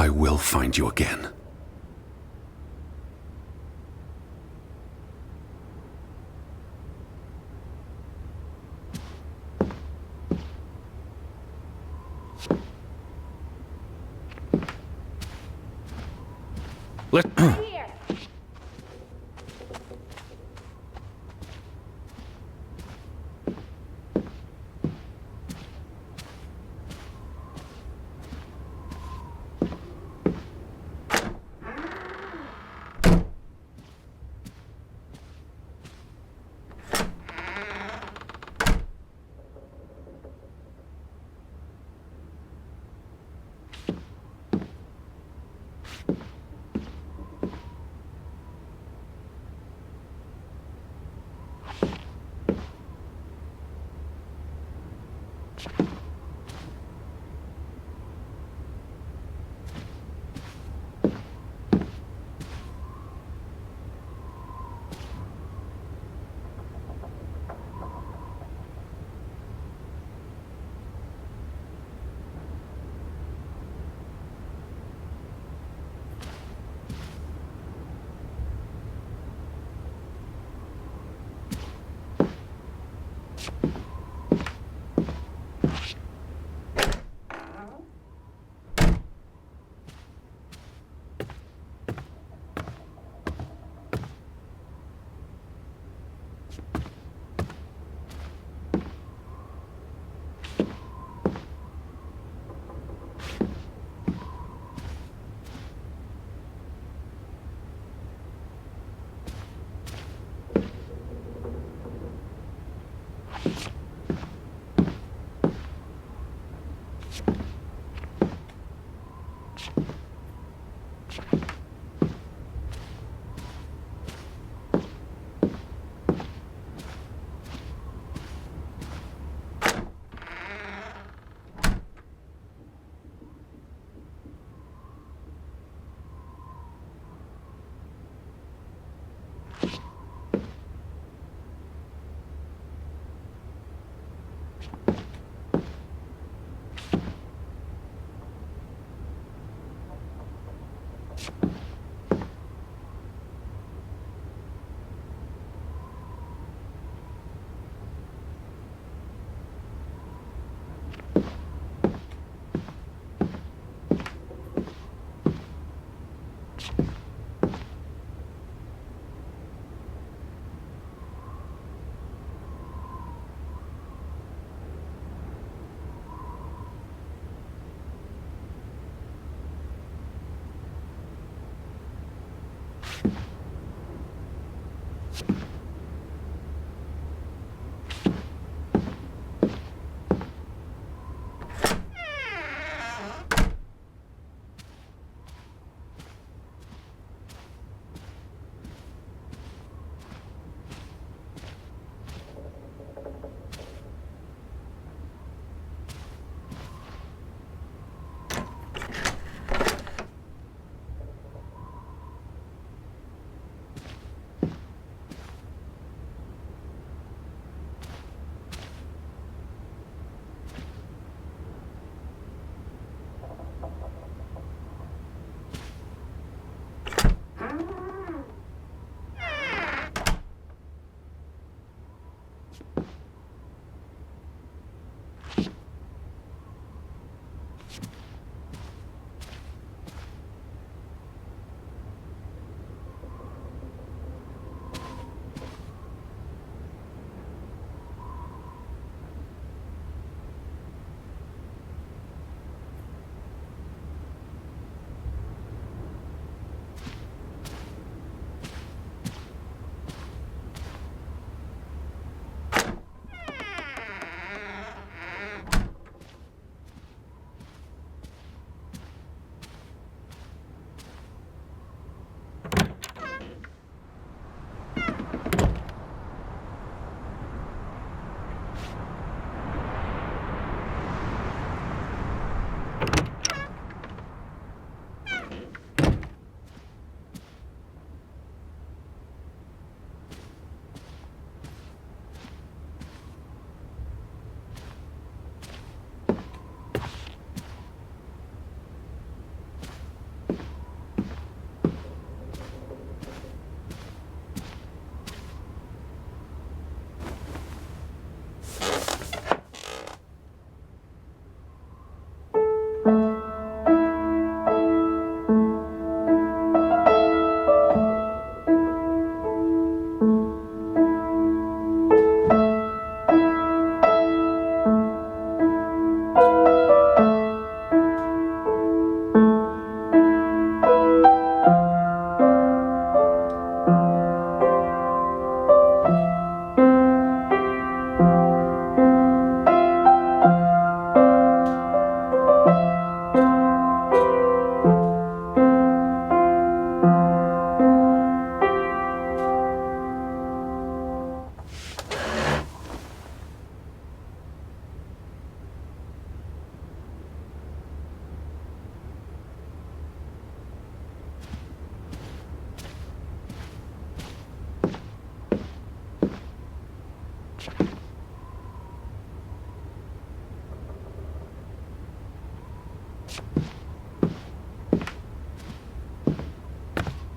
I will find you again. Let Here.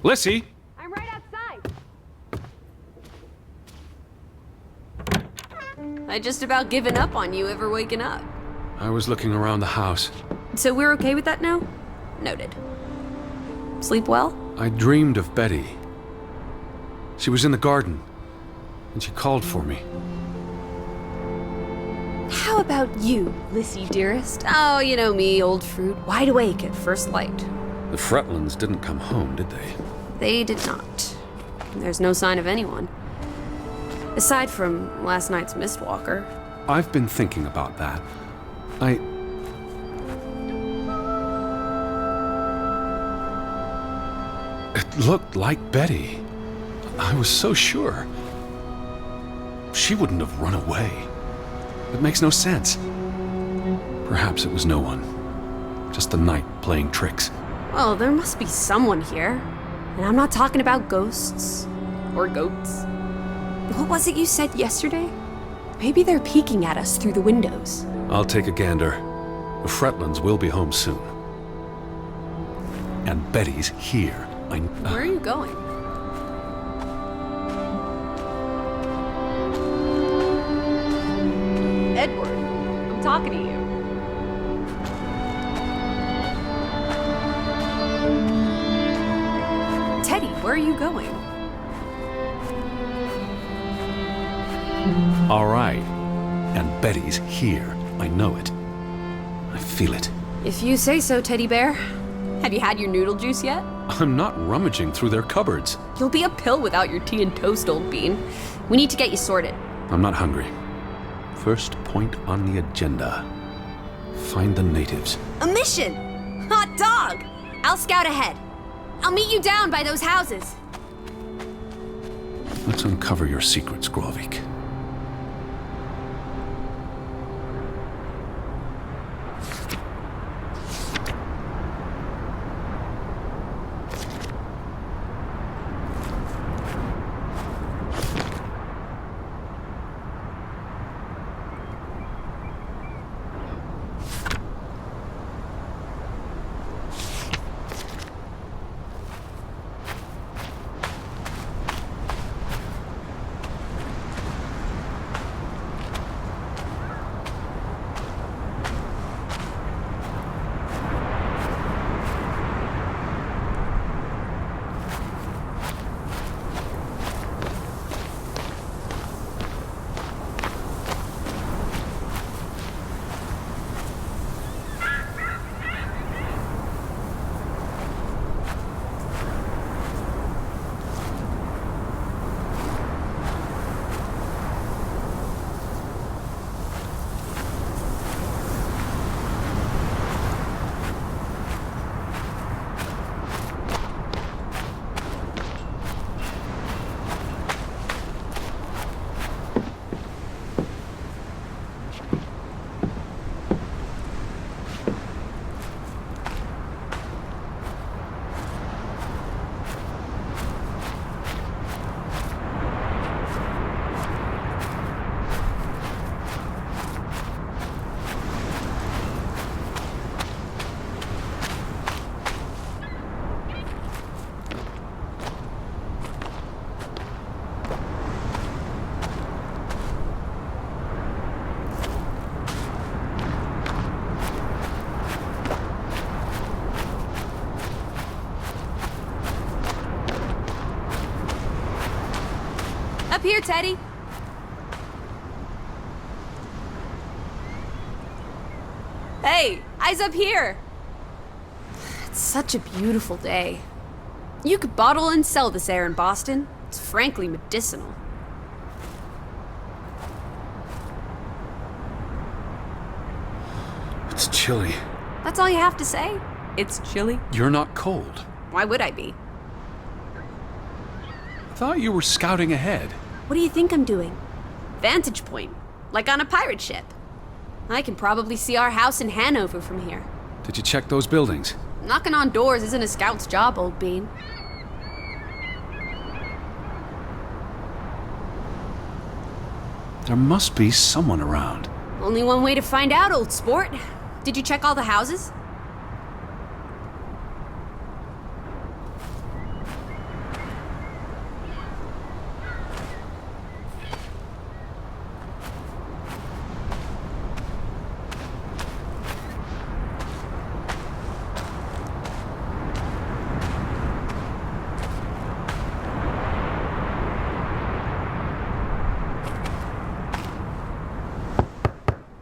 Lissy! I'm right outside. I just about given up on you ever waking up. I was looking around the house. So we're okay with that now? Noted. Sleep well? I dreamed of Betty. She was in the garden, and she called for me. How about you, Lissy dearest? Oh, you know me, old fruit, wide awake at first light. The Fretlands didn't come home, did they? They did not. There's no sign of anyone. Aside from last night's mistwalker. I've been thinking about that. It looked like Betty. I was so sure. She wouldn't have run away. It makes no sense. Perhaps it was no one. Just the night playing tricks. Well, there must be someone here. And I'm not talking about ghosts. Or goats. What was it you said yesterday? Maybe they're peeking at us through the windows. I'll take a gander. The Fretlands will be home soon. And Betty's here. Where are you going? Edward, I'm talking to you. Teddy, where are you going? All right. And Betty's here. I know it. I feel it. If you say so, Teddy Bear. Have you had your noodle juice yet? I'm not rummaging through their cupboards. You'll be a pill without your tea and toast, old bean. We need to get you sorted. I'm not hungry. First point on the agenda. Find the natives. A mission! Hot dog! I'll scout ahead. I'll meet you down by those houses. Let's uncover your secrets, Grovik. Up here, Teddy. Hey, eyes up here. It's such a beautiful day. You could bottle and sell this air in Boston. It's frankly medicinal. It's chilly. That's all you have to say? It's chilly? You're not cold. Why would I be? I thought you were scouting ahead. What do you think I'm doing? Vantage point, like on a pirate ship. I can probably see our house in Hanover from here. Did you check those buildings? Knocking on doors isn't a scout's job, old bean. There must be someone around. Only one way to find out, old sport. Did you check all the houses?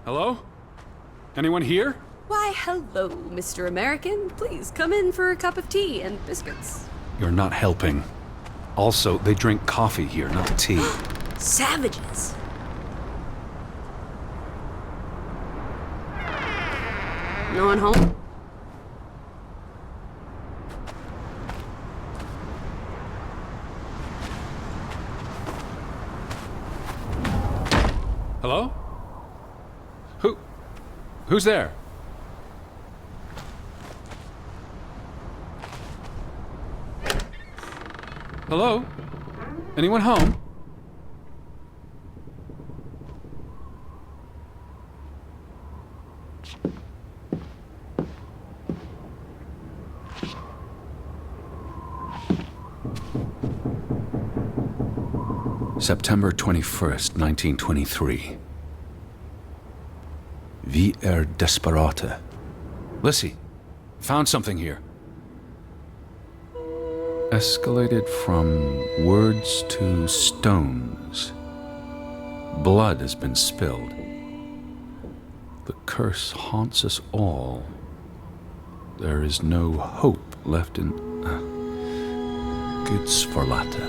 Hello? Anyone here? Why, hello, Mr. American. Please come in for a cup of tea and biscuits. You're not helping. Also, they drink coffee here, not tea. Savages. No one home? Hello? Who's there? Hello? Anyone home? September 21st, 1923. Vi desperate. Lissy, found something here. Escalated from words to stones. Blood has been spilled. The curse haunts us all. There is no hope left in... Gudsforlate.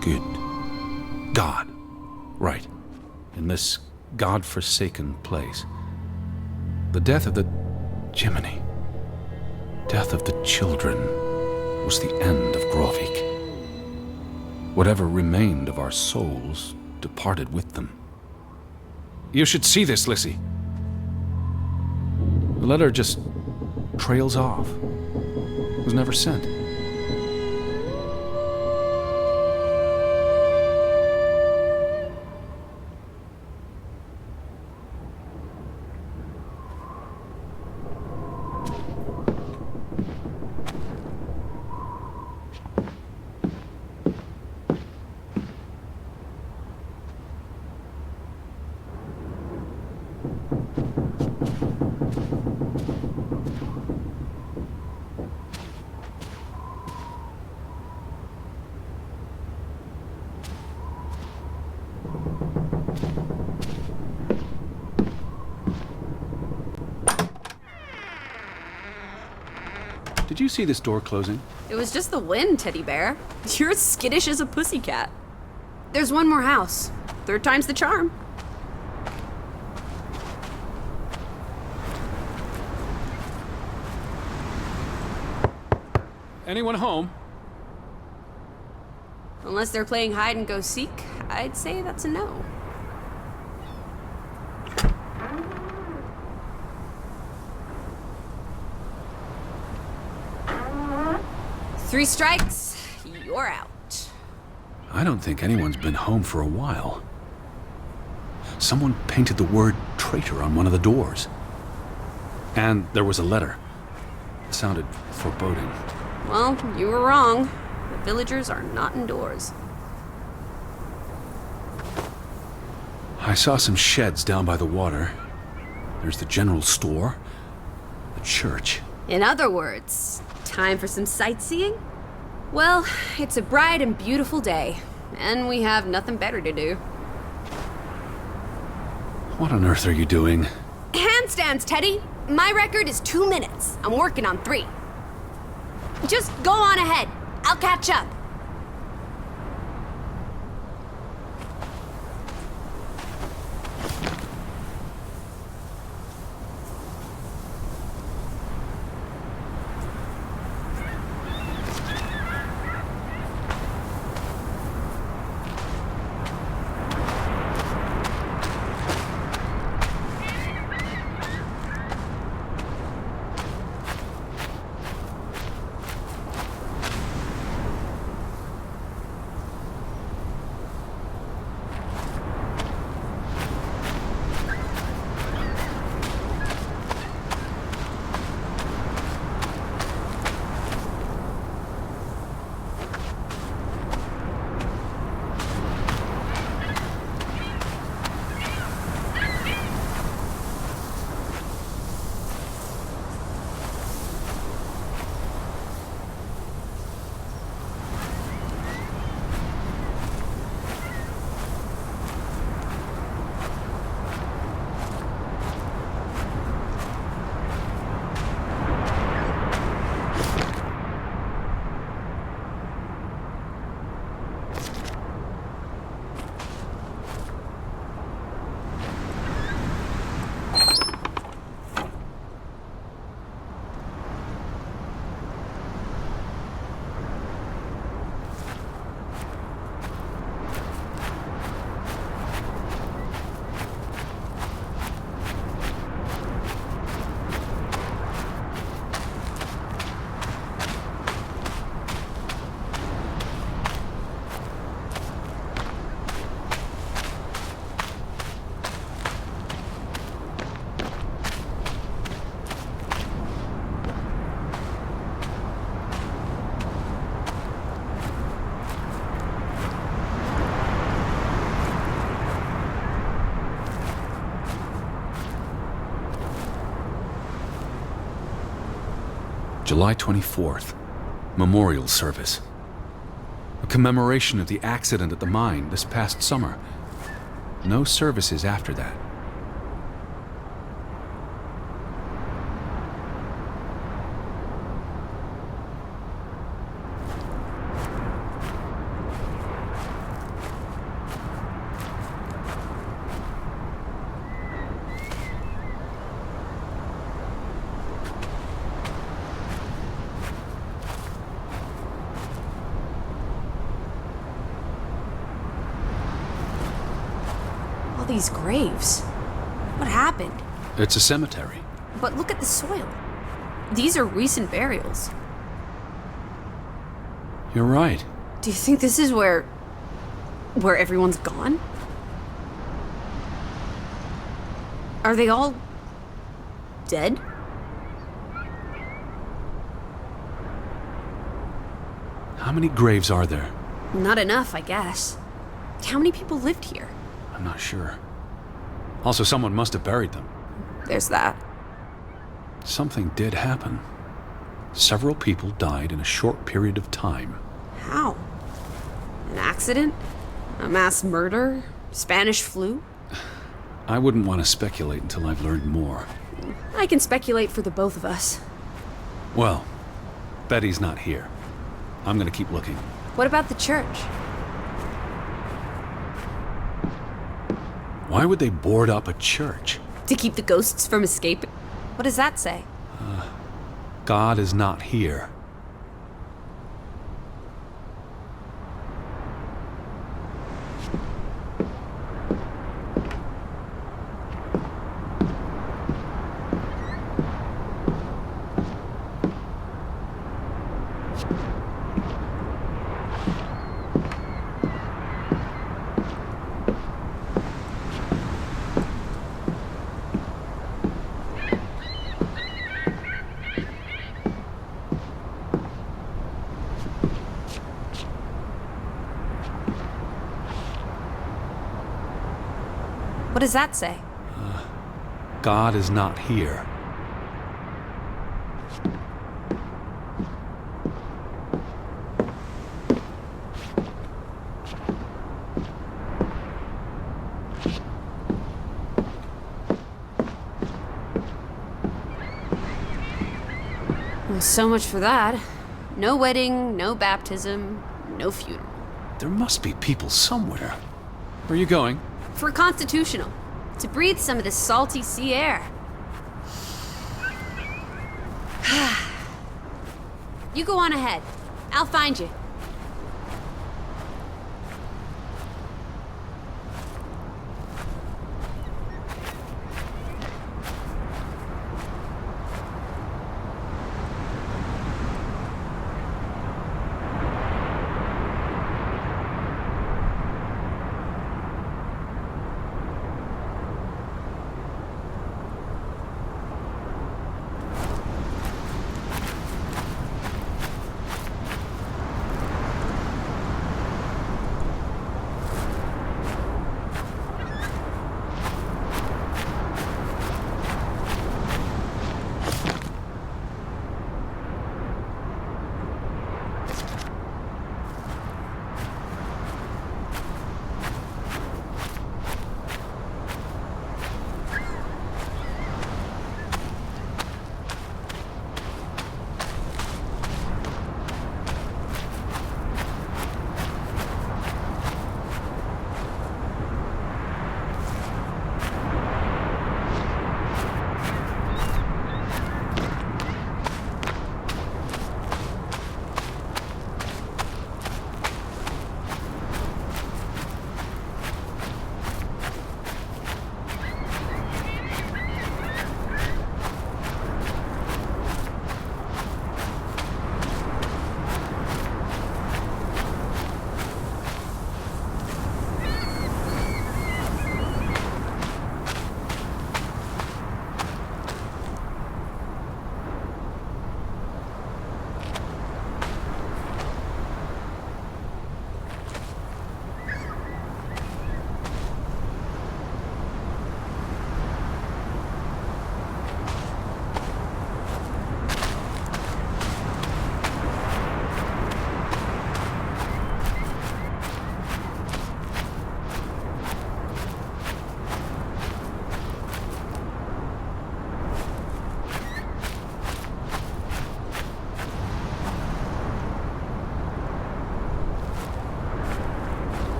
Good. God. Right. In this God-forsaken place. The death of the... Jiminy. Death of the children was the end of Grovik. Whatever remained of our souls departed with them. You should see this, Lissy. The letter just trails off. It was never sent. Did you see this door closing? It was just the wind, teddy bear. You're as skittish as a pussycat. There's one more house. Third time's the charm. Anyone home? Unless they're playing hide and go seek, I'd say that's a no. Three strikes, you're out. I don't think anyone's been home for a while. Someone painted the word traitor on one of the doors. And there was a letter. It sounded foreboding. Well, you were wrong. The villagers are not indoors. I saw some sheds down by the water. There's the general store, the church. In other words, time for some sightseeing? Well, it's a bright and beautiful day, and we have nothing better to do. What on earth are you doing? Handstands, Teddy! My record is 2 minutes. I'm working on 3. Just go on ahead. I'll catch up. July 24th. Memorial service. A commemoration of the accident at the mine this past summer. No services after that. All these graves. What happened? It's a cemetery. But look at the soil. These are recent burials. You're right. Do you think this is where everyone's gone? Are they all dead? How many graves are there? Not enough, I guess. How many people lived here? I'm not sure. Also, someone must have buried them. There's that. Something did happen. Several people died in a short period of time. How? An accident? A mass murder? Spanish flu? I wouldn't want to speculate until I've learned more. I can speculate for the both of us. Well, Betty's not here. I'm gonna keep looking. What about the church? Why would they board up a church? To keep the ghosts from escaping? What does that say? God is not here. What does that say? God is not here. Well, so much for that. No wedding, no baptism, no funeral. There must be people somewhere. Where are you going? For constitutional. To breathe some of this salty sea air. You go on ahead. I'll find you.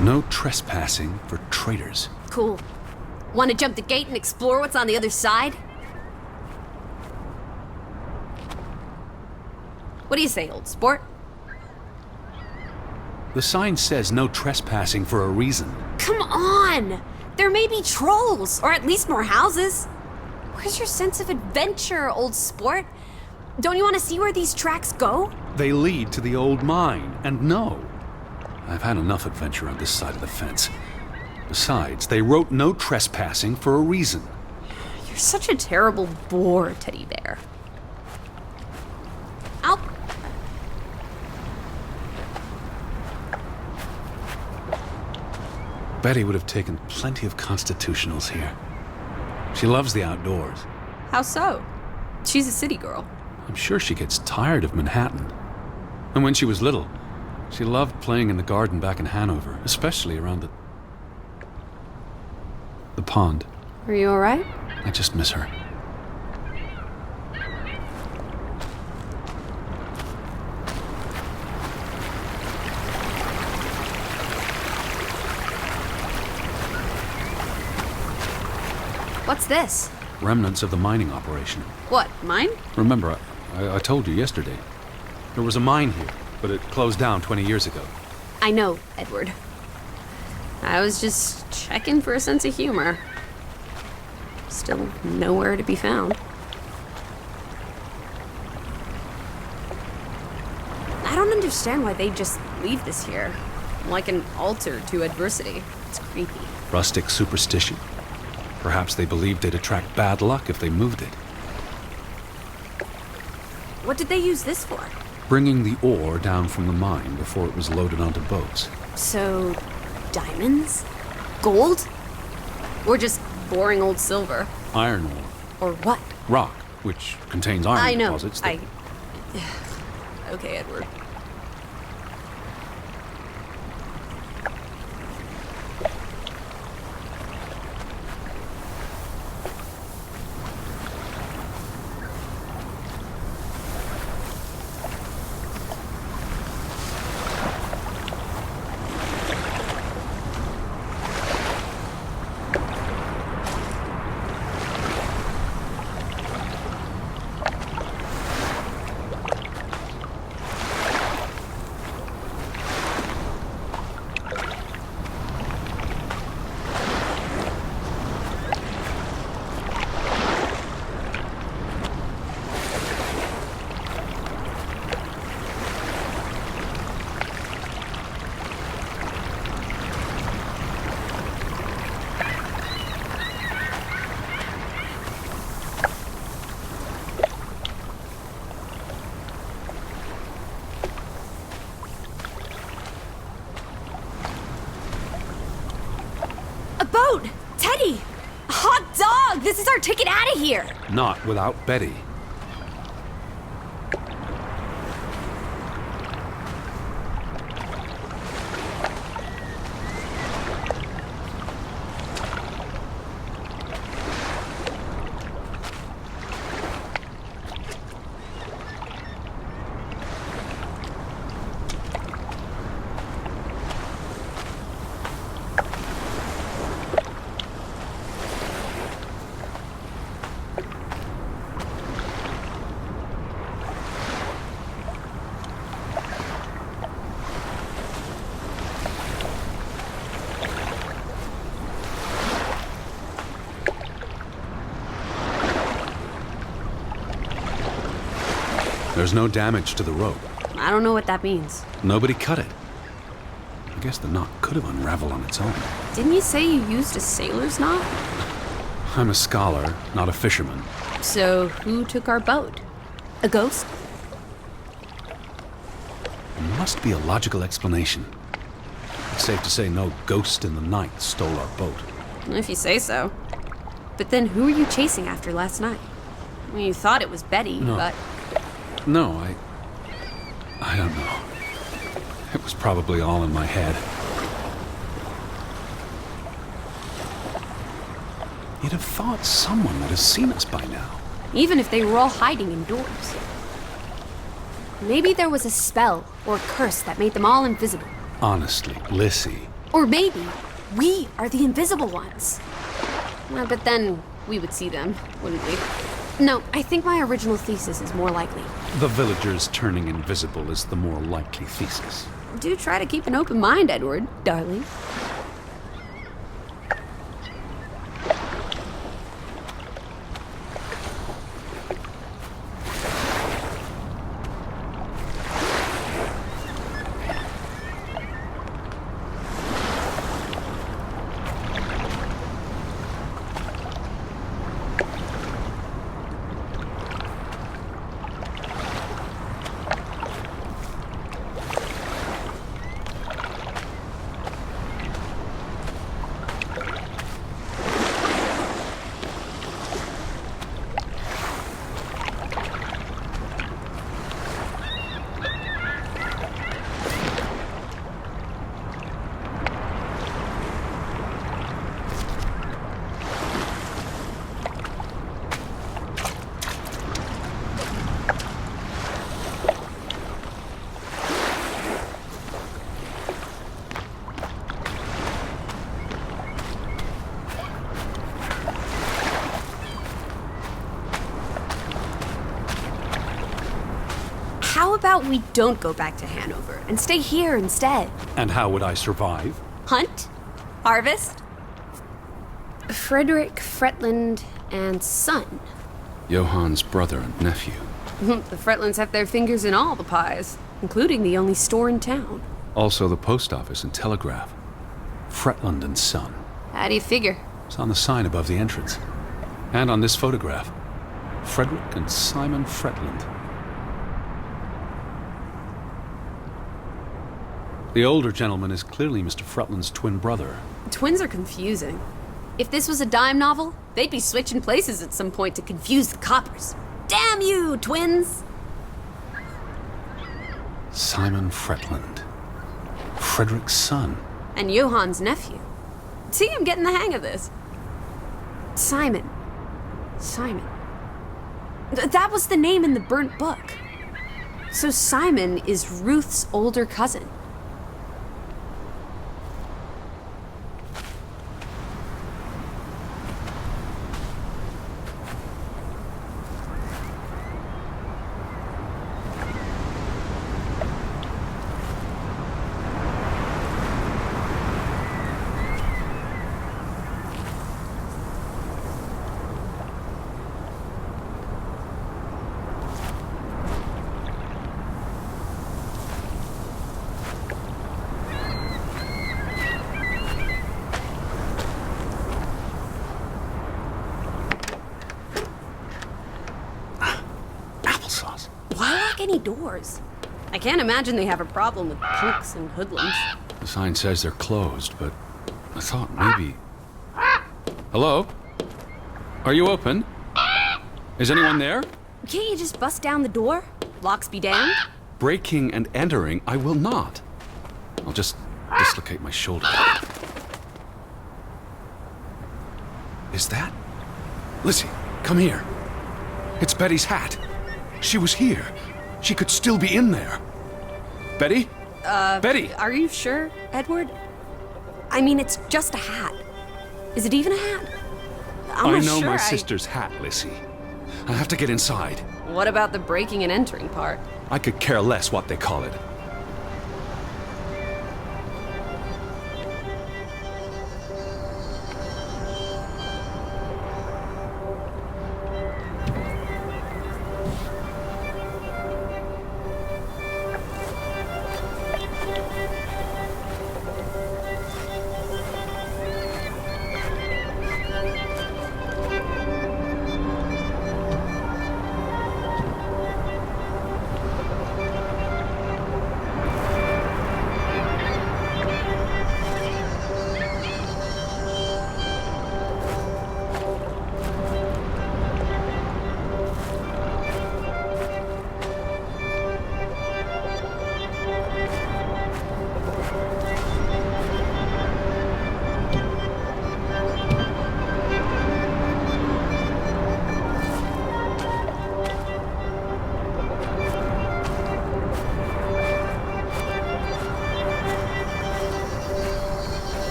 No trespassing for traitors. Cool. Want to jump the gate and explore what's on the other side? What do you say, old sport? The sign says no trespassing for a reason. Come on! There may be trolls, or at least more houses. Where's your sense of adventure, old sport? Don't you want to see where these tracks go? They lead to the old mine, and no. I've had enough adventure on this side of the fence. Besides, they wrote no trespassing for a reason. You're such a terrible bore, Teddy Bear. Ow! Betty would have taken plenty of constitutionals here. She loves the outdoors. How so? She's a city girl. I'm sure she gets tired of Manhattan. And when she was little, she loved playing in the garden back in Hanover, especially around the pond. Are you alright? I just miss her. What's this? Remnants of the mining operation. What, mine? Remember, I told you yesterday. There was a mine here, but it closed down 20 years ago. I know, Edward. I was just checking for a sense of humor. Still nowhere to be found. I don't understand why they just leave this here. Like an altar to adversity. It's creepy. Rustic superstition. Perhaps they believed they'd attract bad luck if they moved it. What did they use this for? Bringing the ore down from the mine before it was loaded onto boats. So, diamonds? Gold? Or just boring old silver? Iron ore. Or what? Rock, which contains iron I know. deposits. That... Okay, Edward. Boat! Teddy! Hot dog! This is our ticket out of here! Not without Betty. There's no damage to the rope. I don't know what that means. Nobody cut it. I guess the knot could have unraveled on its own. Didn't you say you used a sailor's knot? I'm a scholar, not a fisherman. So who took our boat? A ghost? There must be a logical explanation. It's safe to say no ghost in the night stole our boat. If you say so. But then who were you chasing after last night? I mean, you thought it was Betty, but... No, I don't know. It was probably all in my head. You'd have thought someone would have seen us by now. Even if they were all hiding indoors. Maybe there was a spell or curse that made them all invisible. Honestly, Lissy. Or maybe we are the invisible ones. But then we would see them, wouldn't we? No, I think my original thesis is more likely. The villagers turning invisible is the more likely thesis. Do try to keep an open mind, Edward, darling. How about we don't go back to Hanover and stay here instead? And how would I survive? Hunt? Harvest? Frederick Fretland and son. Johann's brother and nephew. The Fretlands have their fingers in all the pies, including the only store in town. Also the post office and telegraph. Fretland and Son. How do you figure? It's on the sign above the entrance. And on this photograph. Frederick and Simon Fretland. The older gentleman is clearly Mr. Fretland's twin brother. Twins are confusing. If this was a dime novel, they'd be switching places at some point to confuse the coppers. Damn you, twins! Simon Fretland. Frederick's son. And Johann's nephew. See, I'm getting the hang of this. Simon. That was the name in the burnt book. So Simon is Ruth's older cousin. Why lock any doors? I can't imagine they have a problem with punks and hoodlums. The sign says they're closed, but I thought maybe... Hello? Are you open? Is anyone there? Can't you just bust down the door? Locks be damned. Breaking and entering, I will not. I'll just dislocate my shoulder. Is that? Lizzie, come here. It's Betty's hat. She was here. She could still be in there. Betty? Betty! Are you sure, Edward? I mean, it's just a hat. Is it even a hat? I know my sister's hat, Lizzie. I have to get inside. What about the breaking and entering part? I could care less what they call it.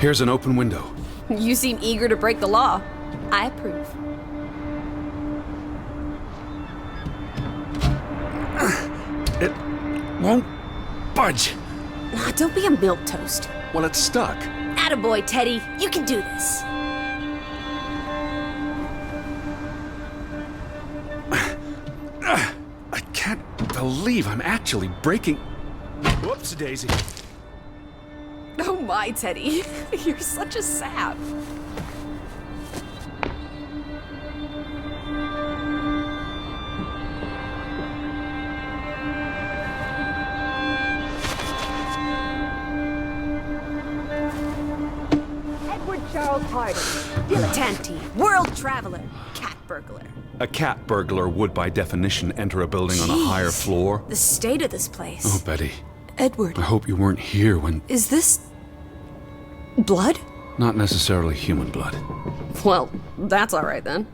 Here's an open window. You seem eager to break the law. I approve. It won't budge. Don't be a milquetoast. Well, it's stuck. Attaboy, Teddy. You can do this. I can't believe I'm actually breaking... Whoops, Daisy. Oh my, Teddy. You're such a sap. Charles Hardy, dilettante, world traveler, cat burglar. A cat burglar would, by definition, enter a building on a higher floor. The state of this place. Oh, Betty. Edward. I hope you weren't here when... Is this... blood? Not necessarily human blood. Well, that's alright then.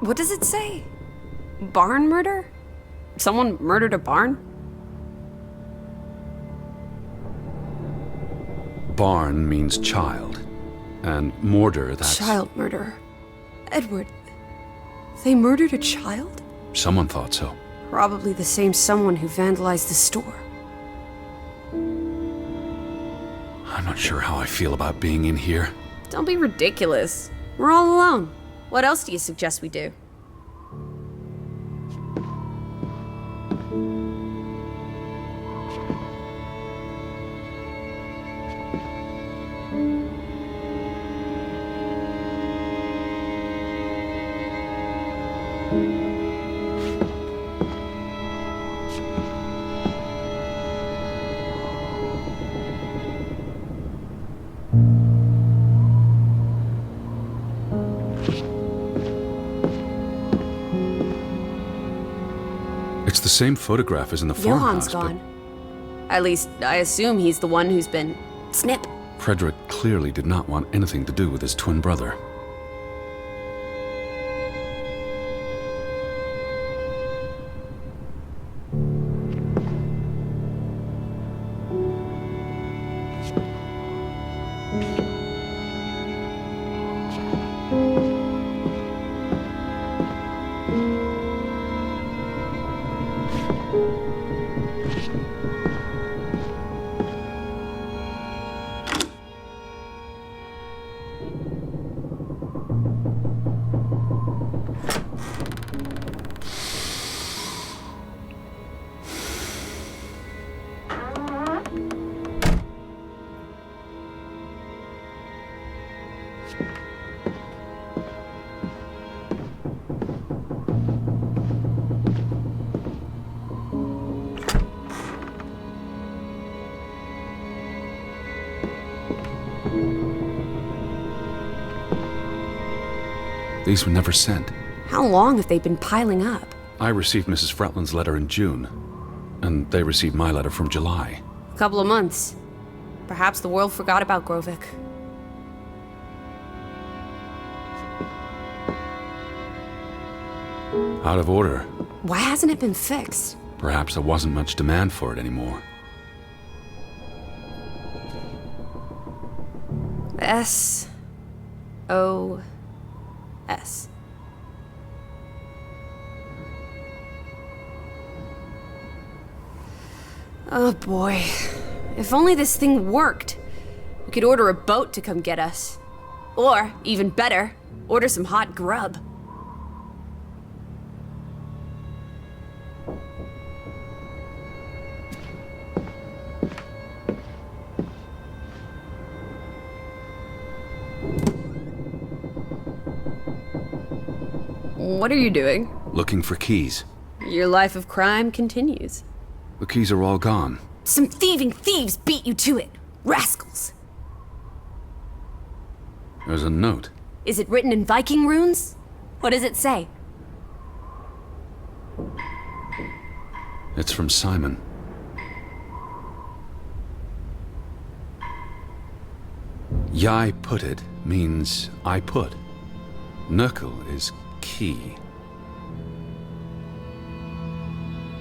What does it say? Barn murder? Someone murdered a barn? Barn means child. And mortar, that's... Child murder. Edward, they murdered a child? Someone thought so. Probably the same someone who vandalized the store. I'm not sure how I feel about being in here. Don't be ridiculous. We're all alone. What else do you suggest we do? It's the same photograph as in the Johan's farmhouse, gone. At least, I assume he's the one who's been... snip. Frederick clearly did not want anything to do with his twin brother. These were never sent. How long have they been piling up? I received Mrs. Fretland's letter in June, and they received my letter from July. A couple of months. Perhaps the world forgot about Grovik. Out of order. Why hasn't it been fixed? Perhaps there wasn't much demand for it anymore. S-O-S. Oh boy. If only this thing worked. We could order a boat to come get us. Or, even better, order some hot grub. What are you doing? Looking for keys. Your life of crime continues. The keys are all gone. Some thieving thieves beat you to it. Rascals. There's a note. Is it written in Viking runes? What does it say? It's from Simon. Yai put it means I put. Knuckle is key.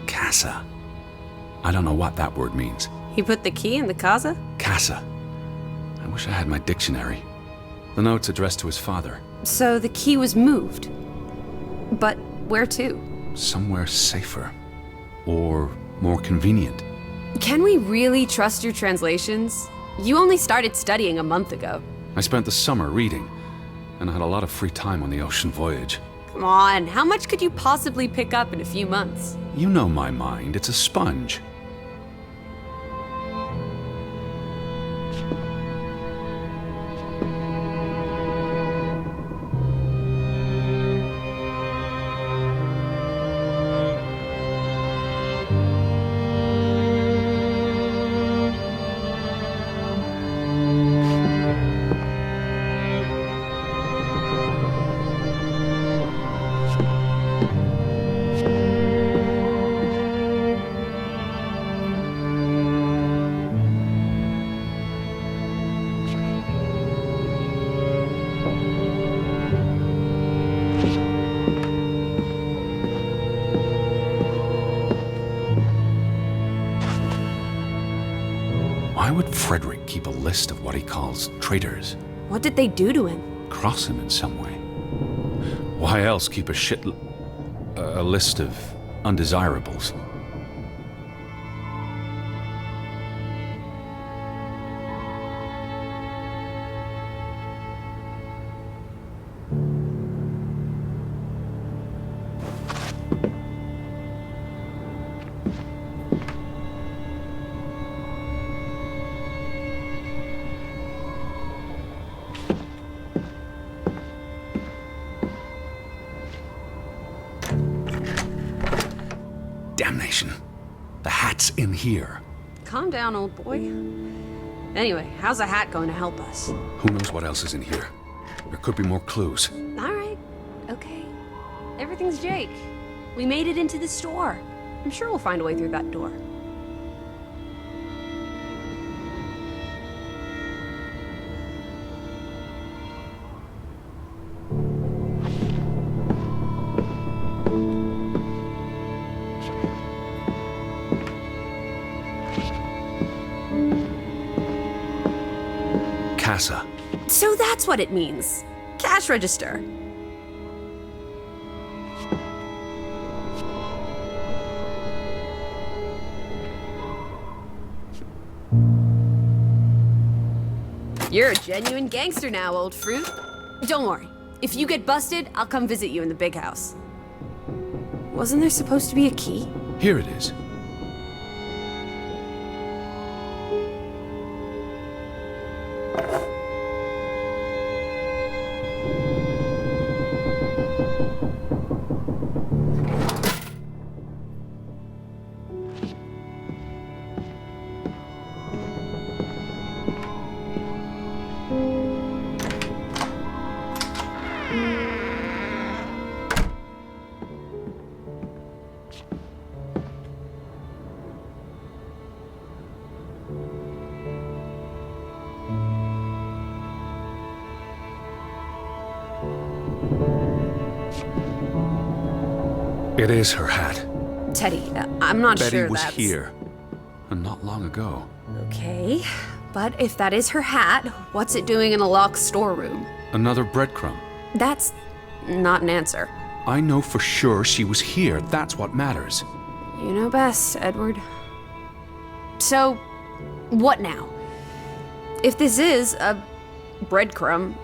Casa. I don't know what that word means. He put the key in the casa? Casa. I wish I had my dictionary. The note's addressed to his father. So the key was moved. But where to? Somewhere safer. Or more convenient. Can we really trust your translations? You only started studying a month ago. I spent the summer reading, and I had a lot of free time on the ocean voyage. Come on, how much could you possibly pick up in a few months? You know my mind, it's a sponge. Why would Frederick keep a list of what he calls traitors? What did they do to him? Cross him in some way. Why else keep a list of undesirables? Damnation. The hat's in here. Calm down, old boy. Anyway, how's a hat going to help us? Who knows what else is in here? There could be more clues. All right, okay. Everything's Jake. We made it into the store. I'm sure we'll find a way through that door. Casa. So that's what it means. Cash register. You're a genuine gangster now, old fruit. Don't worry. If you get busted, I'll come visit you in the big house. Wasn't there supposed to be a key? Here it is. It is her hat. Teddy, I'm not Betty sure was that's... here, and not long ago. Okay, but if that is her hat, what's it doing in a locked storeroom? Another breadcrumb. That's not an answer. I know for sure she was here. That's what matters. You know best, Edward. So, what now? If this is a breadcrumb,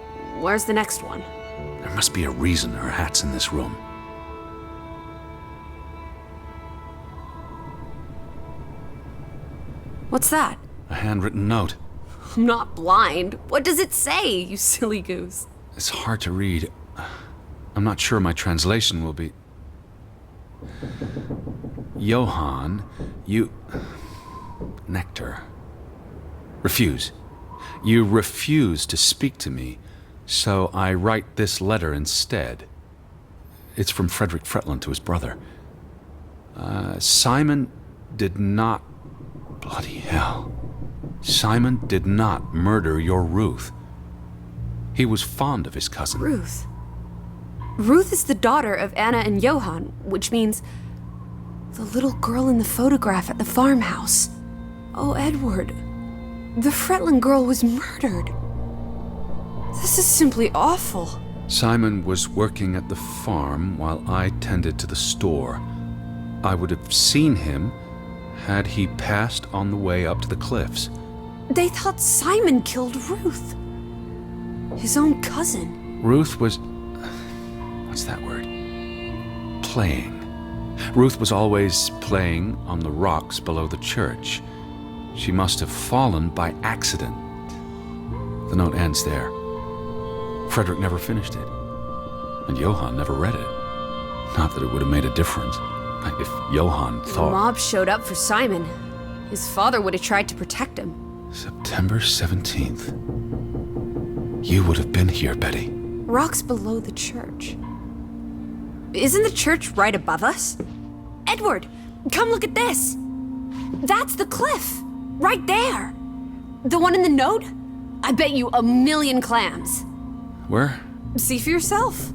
where's the next one? There must be a reason her hat's in this room. What's that? A handwritten note. I'm not blind. What does it say, you silly goose? It's hard to read. I'm not sure my translation will be... Johann, you... Nectar. Refuse. You refuse to speak to me, so I write this letter instead. It's from Frederick Fretland to his brother. Simon did not... Bloody hell. Simon did not murder your Ruth. He was fond of his cousin. Ruth. Ruth is the daughter of Anna and Johann, which means the little girl in the photograph at the farmhouse. Oh, Edward. The Fretland girl was murdered. This is simply awful. Simon was working at the farm while I tended to the store. I would have seen him had he passed on the way up to the cliffs. They thought Simon killed Ruth. His own cousin. Ruth was... what's that word? Playing. Ruth was always playing on the rocks below the church. She must have fallen by accident. The note ends there. Frederick never finished it. And Johann never read it. Not that it would have made a difference. If Johann thought... The mob showed up for Simon. His father would have tried to protect him. September 17th. You would have been here, Betty. Rocks below the church. Isn't the church right above us? Edward, come look at this. That's the cliff. Right there. The one in the note? I bet you 1,000,000 clams. Where? See for yourself.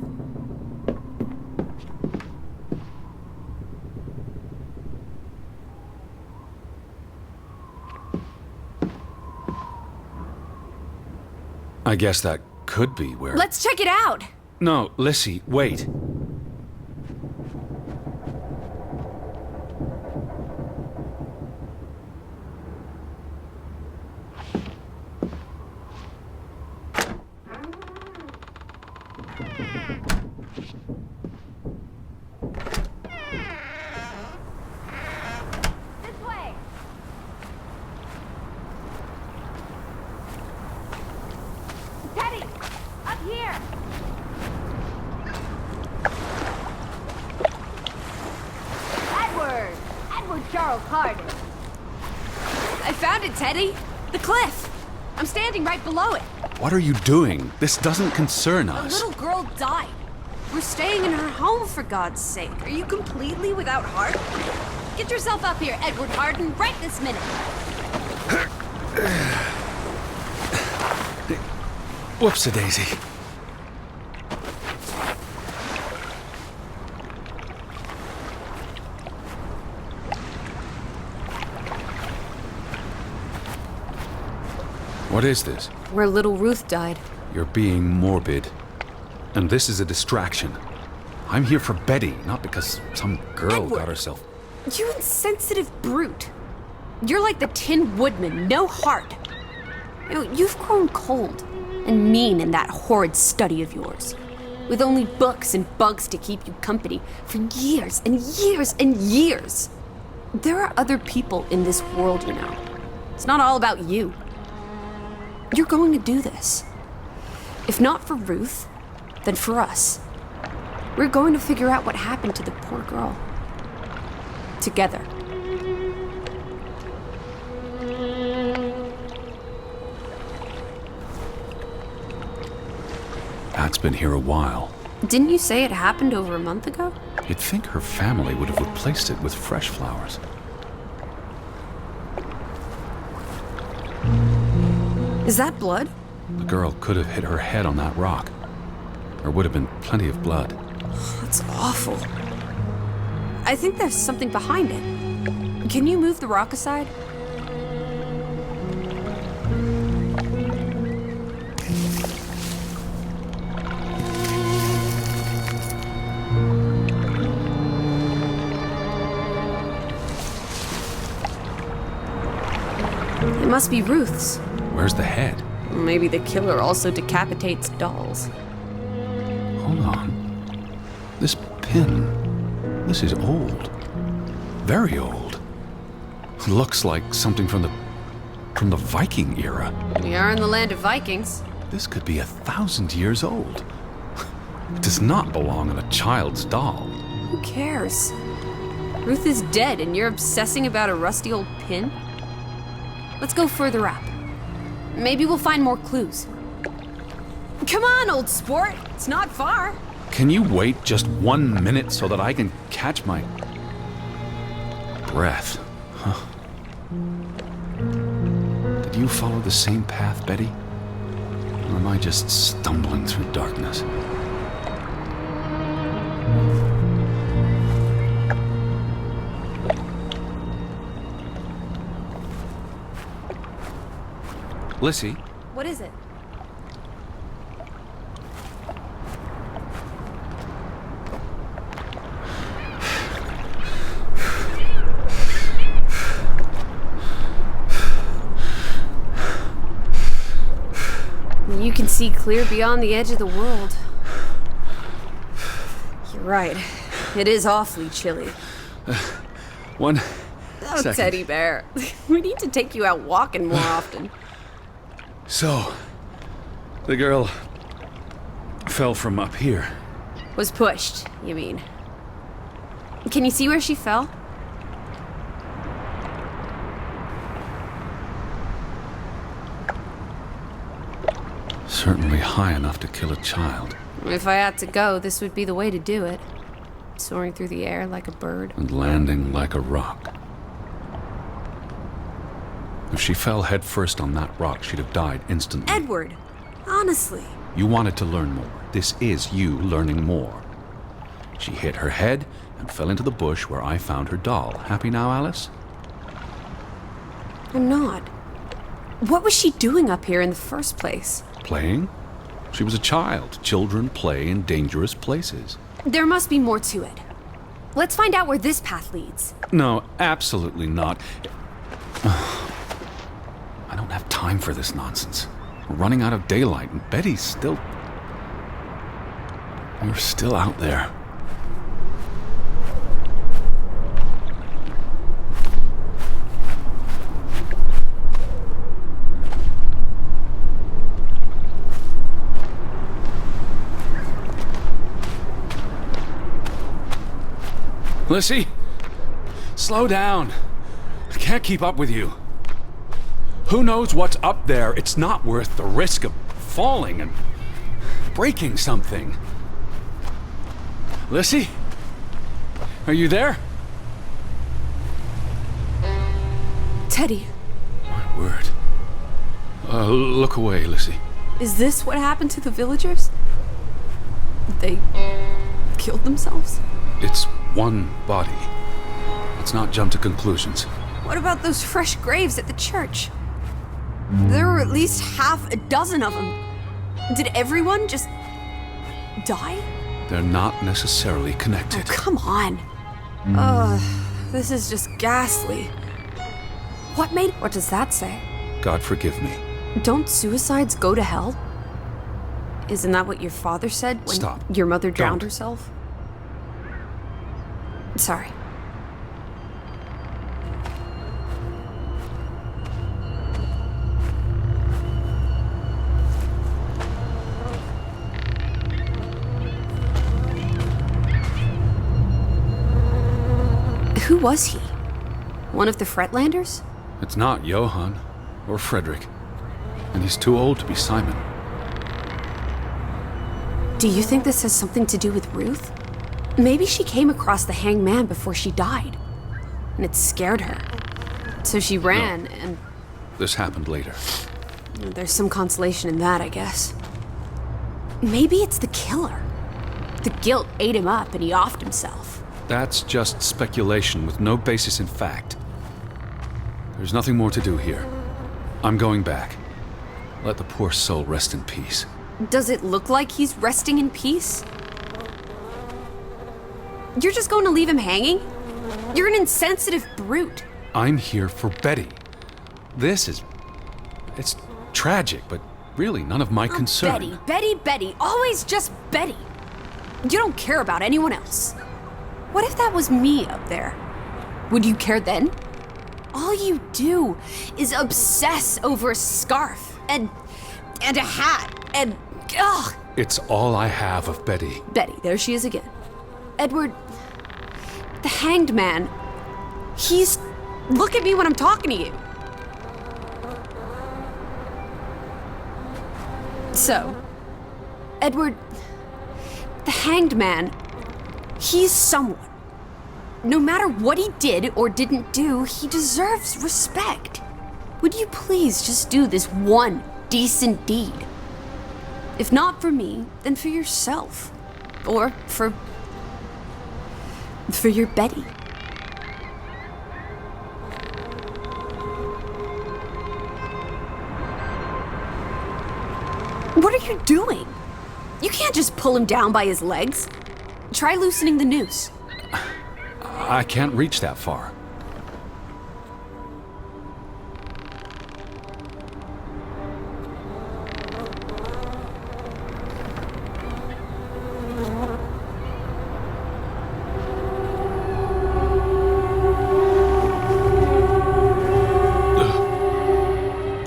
I guess that could be where... Let's check it out. No, Lissy, wait. I found it, Teddy. The cliff. I'm standing right below it. What are you doing? This doesn't concern A us. little girl died. We're staying in her home, for God's sake. Are you completely without heart? Get yourself up here, Edward Harden, right this minute. Whoops-a-daisy. What is this? Where little Ruth died. You're being morbid. And this is a distraction. I'm here for Betty, not because some girl Edward. got herself... You insensitive brute. You're like the Tin Woodman, no heart. You've grown cold and mean in that horrid study of yours, with only books and bugs to keep you company for years and years and years. There are other people in this world, you know. It's not all about you. You're going to do this. If not for Ruth, then for us. We're going to figure out what happened to the poor girl. Together. Pat's been here a while. Didn't you say it happened over a month ago? You'd think her family would have replaced it with fresh flowers. Is that blood? The girl could have hit her head on that rock. There would have been plenty of blood. That's awful. I think there's something behind it. Can you move the rock aside? It must be Ruth's. Where's the head? Maybe the killer also decapitates dolls. Hold on. This pin... this is old. Very old. Looks like something from the Viking era. We are in the land of Vikings. This could be 1,000 years old. It does not belong in a child's doll. Who cares? Ruth is dead and you're obsessing about a rusty old pin? Let's go further up. Maybe we'll find more clues. Come on, old sport. It's not far. Can you wait just 1 minute so that I can catch my breath? Huh? Did you follow the same path, Betty? Or am I just stumbling through darkness? Lissy? What is it? You can see clear beyond the edge of the world. You're right. It is awfully chilly. One Oh, second. Teddy bear. We need to take you out walking more often. So, the girl fell from up here. Was pushed, you mean? Can you see where she fell? Certainly high enough to kill a child. If I had to go, this would be the way to do it. Soaring through the air like a bird. And landing like a rock. If she fell headfirst on that rock, she'd have died instantly. Edward, honestly. You wanted to learn more. This is you learning more. She hit her head and fell into the bush where I found her doll. Happy now, Alice? I'm not. What was she doing up here in the first place? Playing? She was a child. Children play in dangerous places. There must be more to it. Let's find out where this path leads. No, absolutely not. I don't have time for this nonsense. We're running out of daylight, and Betty's still... You're still out there. Lissy, slow down. I can't keep up with you. Who knows what's up there? It's not worth the risk of falling and breaking something. Lissy? Are you there? Teddy, My word. Look away, Lissy. is this what happened to the villagers? They killed themselves? It's one body. Let's not jump to conclusions. What about those fresh graves at the church? There were at least half a dozen of them. Did everyone just die? They're not necessarily Oh, connected. come on. This is just ghastly. What does that say? God forgive me. Don't suicides go to hell? Isn't that what your father said when Stop. your mother drowned Don't. herself? Sorry. Who was he? One of the Fretlanders? It's not Johann or Frederick. And he's too old to be Simon. Do you think this has something to do with Ruth? Maybe she came across the hanged man before she died, and it scared her. So she ran, and This happened later. there's some consolation in that, I guess. Maybe it's the killer. The guilt ate him up, and he offed himself. That's just speculation with no basis in fact. There's nothing more to do here. I'm going back. Let the poor soul rest in peace. Does it look like he's resting in peace? You're just going to leave him hanging? You're an insensitive brute. I'm here for Betty. It's tragic, but really none of my concern. Betty, always just Betty. You don't care about anyone else. What if that was me up there? Would you care then? All you do is obsess over a scarf and a hat and ugh. It's all I have of Betty. Betty, there she is again. Edward, the hanged man, look at me when I'm talking to you. So, Edward, the hanged man, he's someone. No matter what he did or didn't do, he deserves respect. Would you please just do this one decent deed? If not for me, then for yourself. Or for your Betty. What are you doing? You can't just pull him down by his legs. Try loosening the noose. I can't reach that far.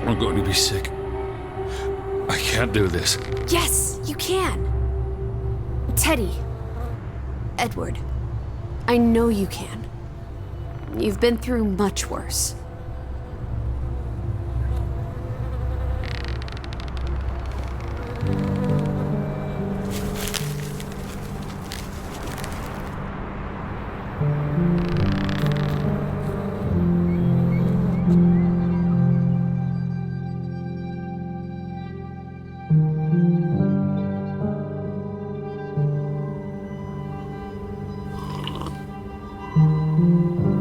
I'm going to be sick. I can't do this. Yes, you can. Teddy. Edward. I know you can. You've been through much worse.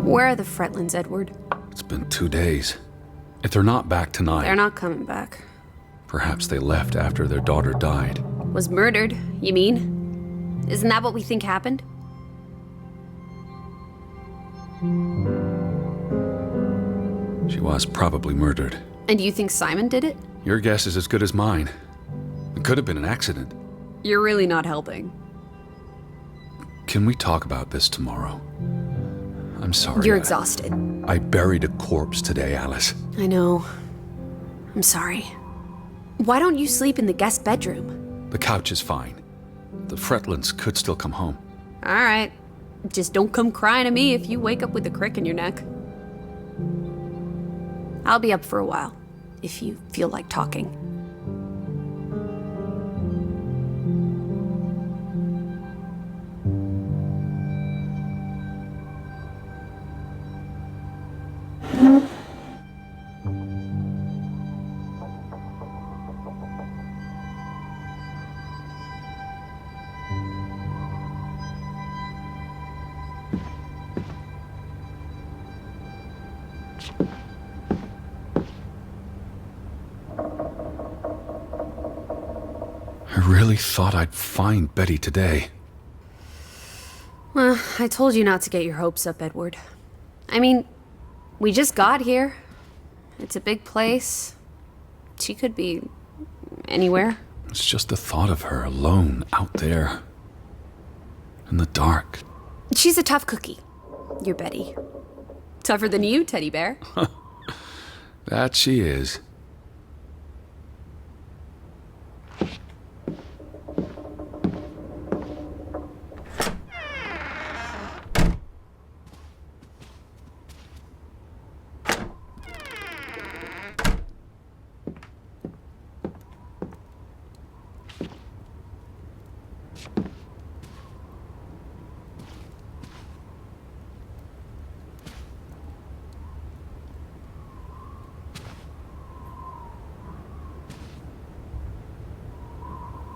Where are the Fretlands, Edward? It's been 2 days. If they're not back tonight... They're not coming back. Perhaps they left after their daughter died. Was murdered, you mean? Isn't that what we think happened? She was probably murdered. And you think Simon did it? Your guess is as good as mine. It could have been an accident. You're really not helping. Can we talk about this tomorrow? I'm sorry. You're exhausted. I buried a corpse today, Alice. I know. I'm sorry. Why don't you sleep in the guest bedroom? The couch is fine. The Fretlands could still come home. All right. Just don't come crying to me if you wake up with a crick in your neck. I'll be up for a while, if you feel like talking. I really thought I'd find Betty today. Well, I told you not to get your hopes up, Edward. I mean, we just got here. It's a big place. She could be anywhere. It's just the thought of her alone out there. In the dark. She's a tough cookie. You're Betty. Tougher than you, teddy bear. That she is.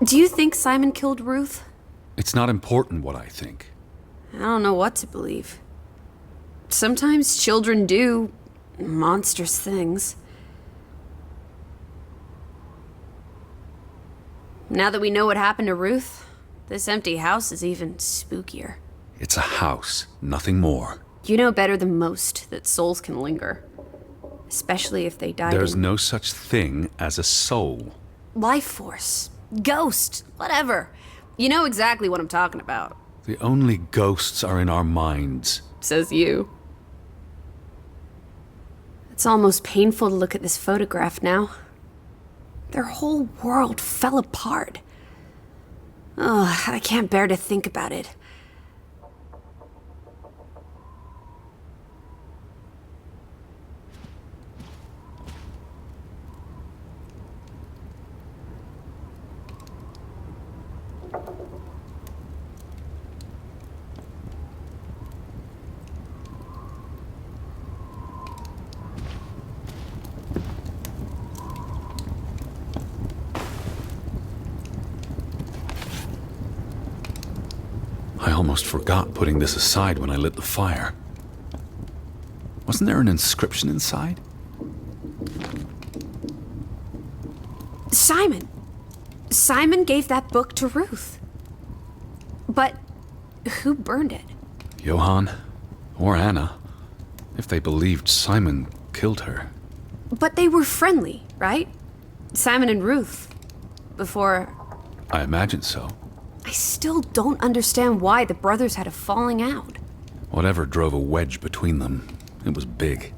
Do you think Simon killed Ruth? It's not important what I think. I don't know what to believe. Sometimes children do monstrous things. Now that we know what happened to Ruth, this empty house is even spookier. It's a house, nothing more. You know better than most that souls can linger. Especially if they died There's in... no such thing as a soul. Life force. Ghost. Whatever. You know exactly what I'm talking about. The only ghosts are in our minds. Says you. It's almost painful to look at this photograph now. Their whole world fell apart. Ugh, I can't bear to think about it. I almost forgot putting this aside when I lit the fire. Wasn't there an inscription inside? Simon, Simon gave that book to Ruth. But who burned it? Johann or Anna, if they believed Simon killed her. But they were friendly, right? Simon and Ruth. Before... I imagine so. I still don't understand why the brothers had a falling out. Whatever drove a wedge between them, it was big.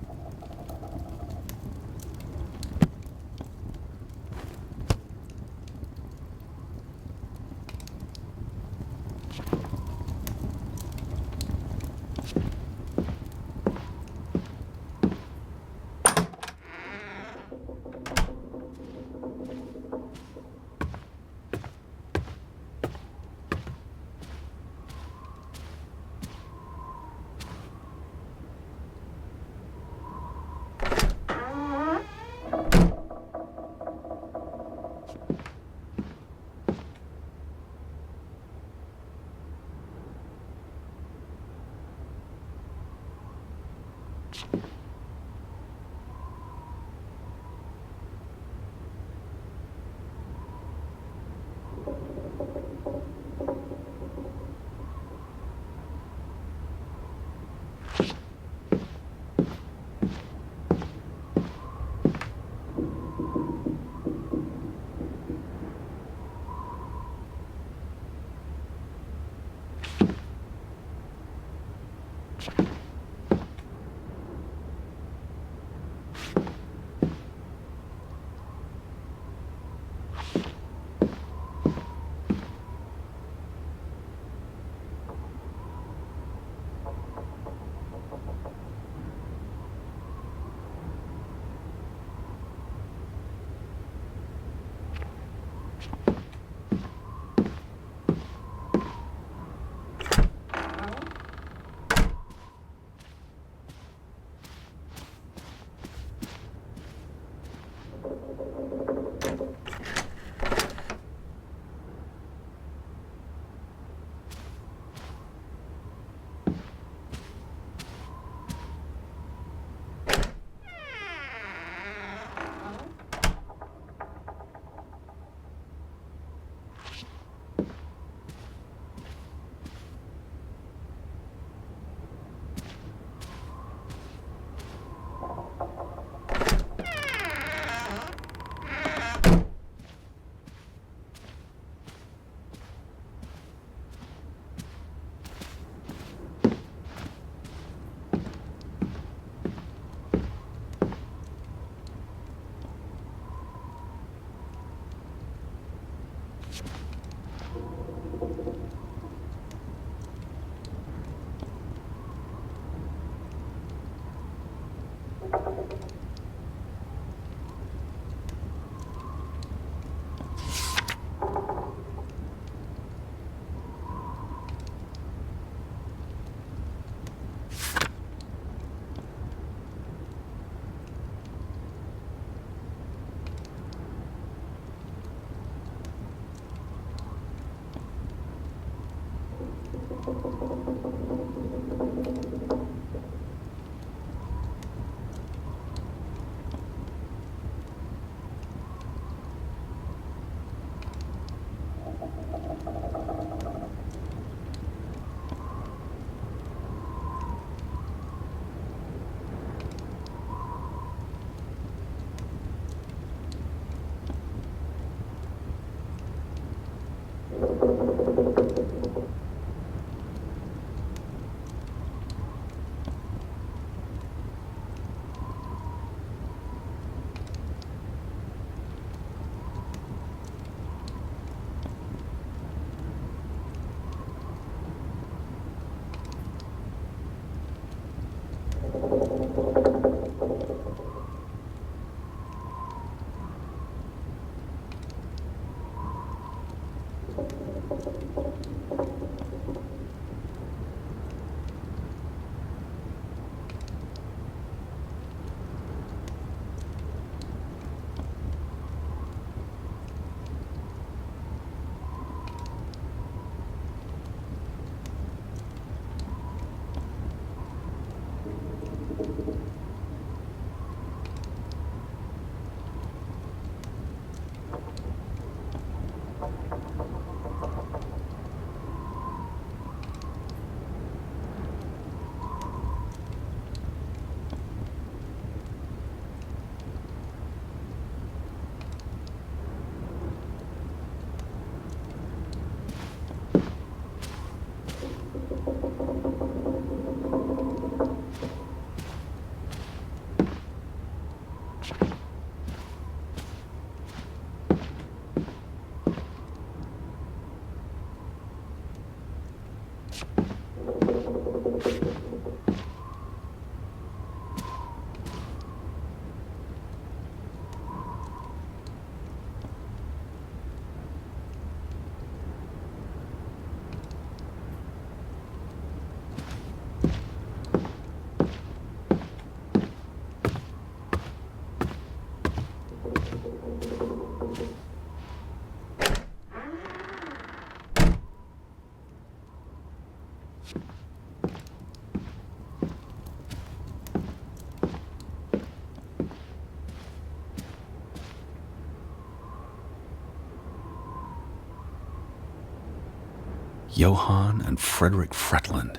Johann and Frederick Fretland.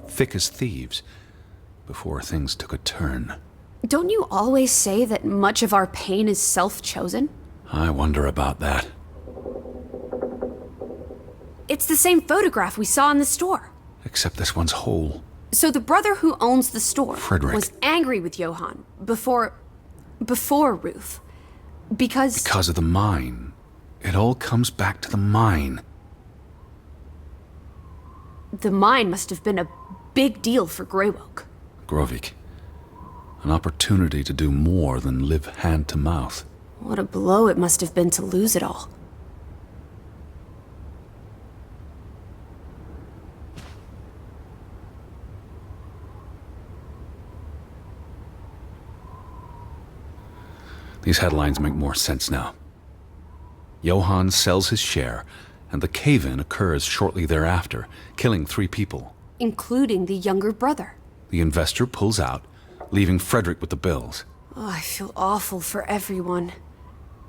Thick as thieves, before things took a turn. Don't you always say that much of our pain is self-chosen? I wonder about that. It's the same photograph we saw in the store. Except this one's whole. So the brother who owns the store Frederick. was angry with Johann before Ruth. Because of the mine. It all comes back to the mine. The mine must have been a big deal for Greywoke. Grovik. An opportunity to do more than live hand to mouth. What a blow it must have been to lose it all. These headlines make more sense now. Johann sells his share, and the cave-in occurs shortly thereafter, killing 3 people. Including the younger brother. The investor pulls out, leaving Frederick with the bills. Oh, I feel awful for everyone.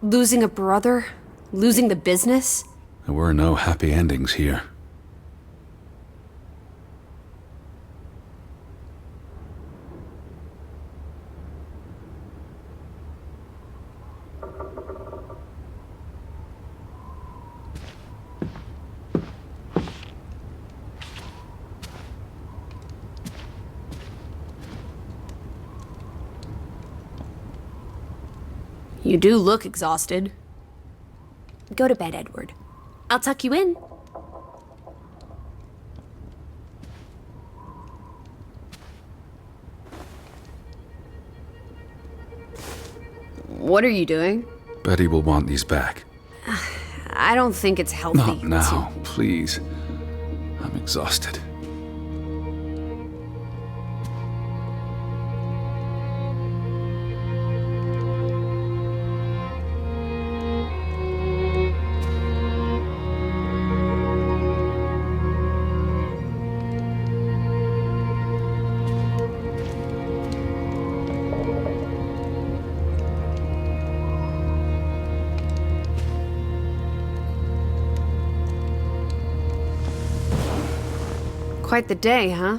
Losing a brother, losing the business. There were no happy endings here. You do look exhausted. Go to bed, Edward. I'll tuck you in. What are you doing? Betty will want these back. I don't think it's healthy. Not now, please. I'm exhausted. Quite the day, huh?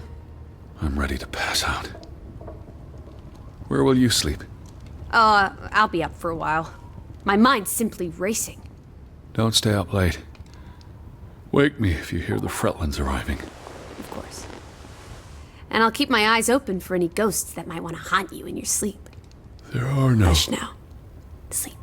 I'm ready to pass out. Where will you sleep? I'll be up for a while. My mind's simply racing. Don't stay up late. Wake me if you hear the Fretlands arriving. Of course. And I'll keep my eyes open for any ghosts that might want to haunt you in your sleep. There are no... Hush now. Sleep.